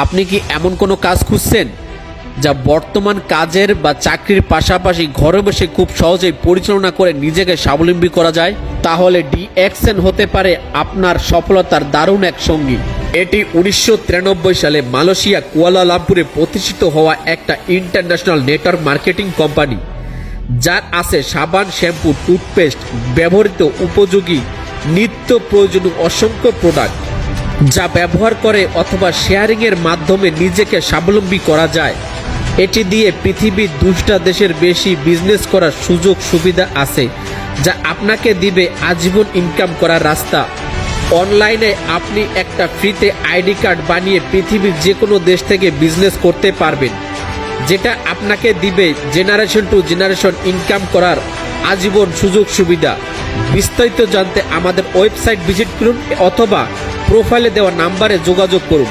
আপনি কি এমন কোনো কাজ খুঁজছেন যা বর্তমান কাজের বা চাকরির পাশাপাশি ঘরে বসে খুব সহজেই পরিচালনা করে নিজেকে স্বাবলম্বী করা যায়? তাহলে DXN হতে পারে আপনার সফলতার দারুণ এক সঙ্গী। এটি 1993 সালে মালয়েশিয়া কুয়ালালামপুরে প্রতিষ্ঠিত হওয়া একটা ইন্টারন্যাশনাল নেটওয়ার্ক মার্কেটিং কোম্পানি, যার আছে সাবান, শ্যাম্পু, টুথপেস্ট, ব্যবহৃত উপযোগী নিত্য প্রয়োজনীয় অসংখ্য প্রোডাক্ট, যা ব্যবহার করে অথবা শেয়ারিংয়ের মাধ্যমে নিজেকে স্বাবলম্বী করা যায়। এটি দিয়ে পৃথিবীর 2টা দেশের বেশি বিজনেস করার সুযোগ সুবিধা আছে, যা আপনাকে দিবে আজীবন ইনকাম করার রাস্তা। অনলাইনে আপনি একটা ফ্রিতে আইডি কার্ড বানিয়ে পৃথিবীর যে কোনো দেশ থেকে বিজনেস করতে পারবেন, যেটা আপনাকে দিবে জেনারেশন টু জেনারেশন ইনকাম করার আজীবন সুযোগ সুবিধা। বিস্তারিত জানতে আমাদের ওয়েবসাইট ভিজিট করুন অথবা প্রোফাইলে দেওয়া নাম্বারে যোগাযোগ করুন।